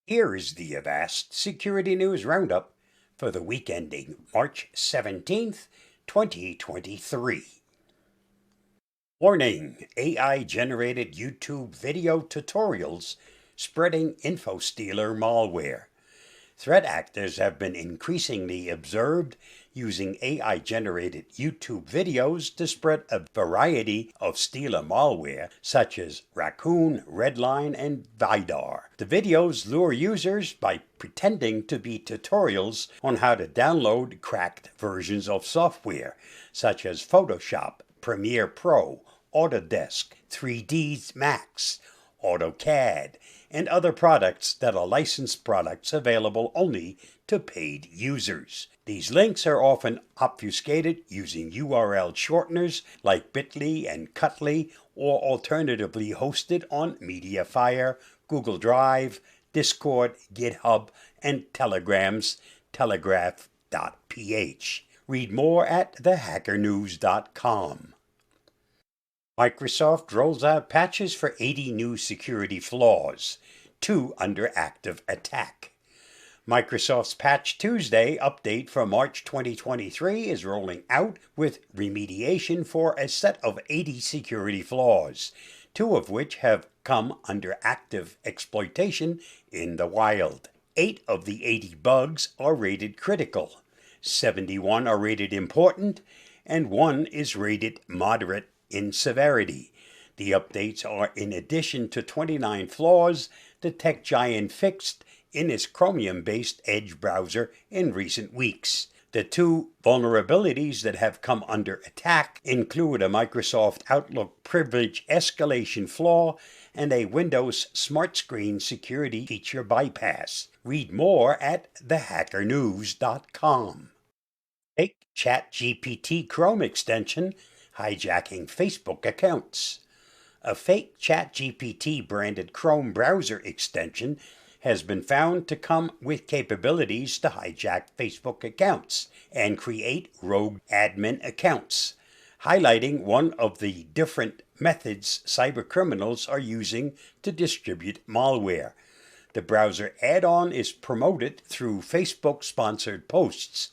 Here is the Avast Security News Roundup for the week ending March 17th, 2023. Warning: AI-generated YouTube video tutorials spreading InfoStealer malware. Threat actors have been increasingly observed using AI-generated YouTube videos to spread a variety of stealer malware such as Raccoon, Redline, and Vidar. The videos lure users by pretending to be tutorials on how to download cracked versions of software such as Photoshop, Premiere Pro, Autodesk, 3ds Max, AutoCAD, and other products that are licensed products available only to paid users. These links are often obfuscated using URL shorteners like Bitly and Cutly, or alternatively hosted on Mediafire, Google Drive, Discord, GitHub, and Telegram's telegraph.ph. Read more at thehackernews.com. Microsoft rolls out patches for 80 new security flaws, 2 under active attack. Microsoft's Patch Tuesday update for March 2023 is rolling out with remediation for a set of 80 security flaws, 2 of which have come under active exploitation in the wild. 8 of the 80 bugs are rated critical, 71 are rated important, and 1 is rated moderate in severity. The updates are in addition to 29 flaws the tech giant fixed in its Chromium-based Edge browser in recent weeks. The 2 vulnerabilities that have come under attack include a Microsoft Outlook privilege escalation flaw and a Windows Smart Screen security feature bypass. Read more at thehackernews.com. Fake ChatGPT Chrome extension hijacking Facebook accounts. A fake ChatGPT branded Chrome browser extension has been found to come with capabilities to hijack Facebook accounts and create rogue admin accounts, highlighting one of the different methods cybercriminals are using to distribute malware. The browser add-on is promoted through Facebook-sponsored posts,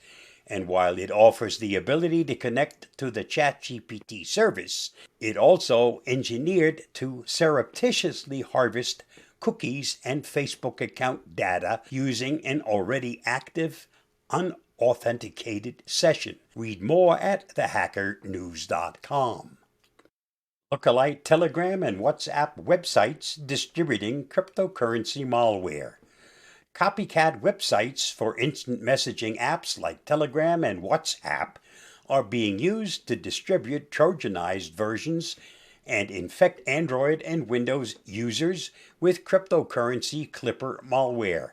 and while it offers the ability to connect to the ChatGPT service, it also engineered to surreptitiously harvest cookies and Facebook account data using an already active, unauthenticated session. Read more at thehackernews.com. Lookalike Telegram and WhatsApp websites distributing cryptocurrency malware. Copycat websites for instant messaging apps like Telegram and WhatsApp are being used to distribute Trojanized versions and infect Android and Windows users with cryptocurrency Clipper malware.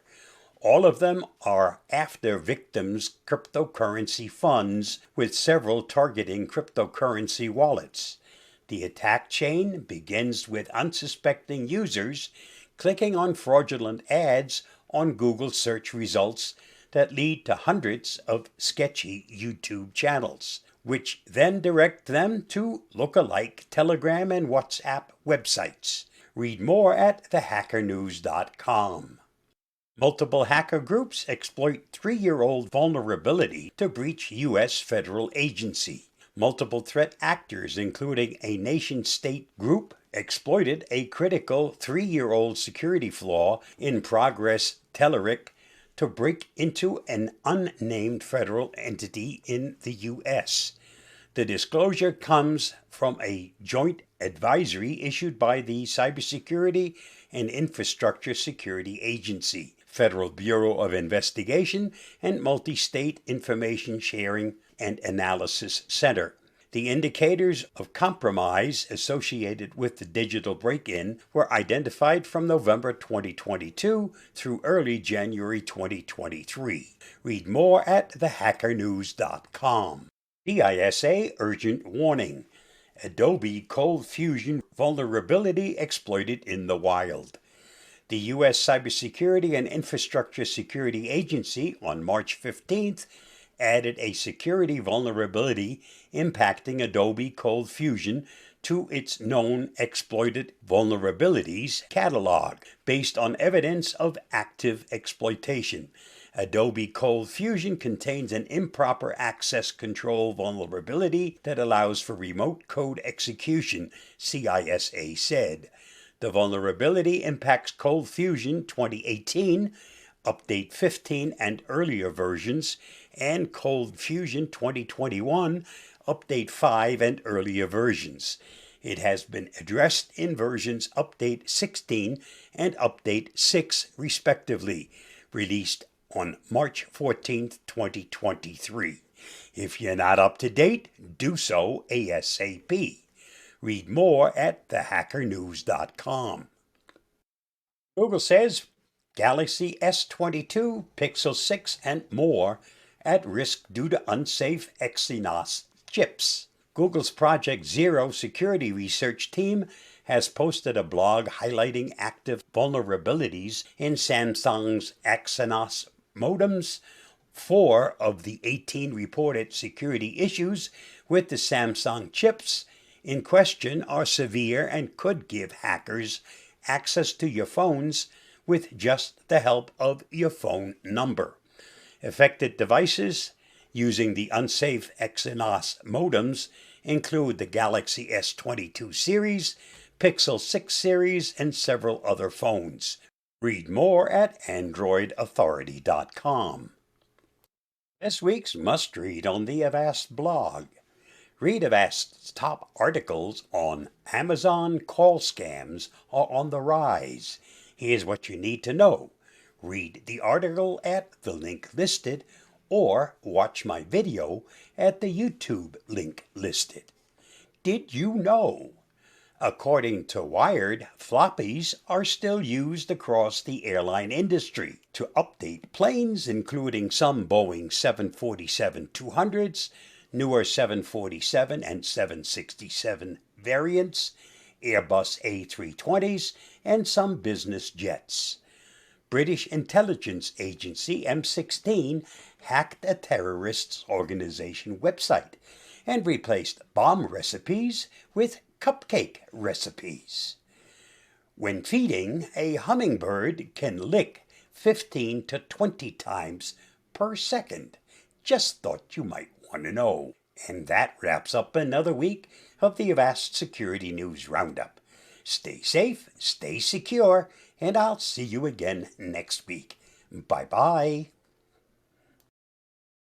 All of them are after victims' cryptocurrency funds, with several targeting cryptocurrency wallets. The attack chain begins with unsuspecting users clicking on fraudulent ads on Google search results that lead to hundreds of sketchy YouTube channels, which then direct them to lookalike Telegram and WhatsApp websites. Read more at thehackernews.com. Multiple hacker groups exploit 3-year-old vulnerability to breach U.S. federal agency. Multiple threat actors, including a nation-state group, exploited a critical 3-year-old security flaw in Progress Telerik to break into an unnamed federal entity in the U.S. The disclosure comes from a joint advisory issued by the Cybersecurity and Infrastructure Security Agency, Federal Bureau of Investigation, and Multi-State Information Sharing and Analysis Center. The indicators of compromise associated with the digital break-in were identified from November 2022 through early January 2023. Read more at thehackernews.com. DISA urgent warning: Adobe Cold Fusion vulnerability exploited in the wild. The U.S. Cybersecurity and Infrastructure Security Agency on March 15th added a security vulnerability impacting Adobe Cold Fusion to its known exploited vulnerabilities catalog based on evidence of active exploitation. Adobe Cold Fusion contains an improper access control vulnerability that allows for remote code execution, CISA said. The vulnerability impacts Cold Fusion 2018, Update 15 and earlier versions, and Cold Fusion 2021, Update 5 and earlier versions. It has been addressed in versions Update 16 and Update 6 respectively, released on March 14, 2023. If you're not up to date, do so ASAP. Read more at thehackernews.com. Google says Galaxy S22, Pixel 6, and more at risk due to unsafe Exynos chips. Google's Project Zero security research team has posted a blog highlighting active vulnerabilities in Samsung's Exynos modems. 4 of the 18 reported security issues with the Samsung chips in question are severe and could give hackers access to your phones with just the help of your phone number. Affected devices using the unsafe Exynos modems include the Galaxy S22 series, Pixel 6 series, and several other phones. Read more at androidauthority.com. This week's must-read on the Avast blog. Read Avast's top articles on Amazon call scams are on the rise. Here's what you need to know. Read the article at the link listed or watch my video at the YouTube link listed. Did you know? According to Wired, floppies are still used across the airline industry to update planes, including some Boeing 747-200s, newer 747 and 767 variants, Airbus A320s, and some business jets. British intelligence agency M16 hacked a terrorist organization website and replaced bomb recipes with cupcake recipes. When feeding, a hummingbird can lick 15 to 20 times per second. Just thought you might want to know. And that wraps up another week of the Avast Security News Roundup. Stay safe, stay secure, and I'll see you again next week. Bye-bye.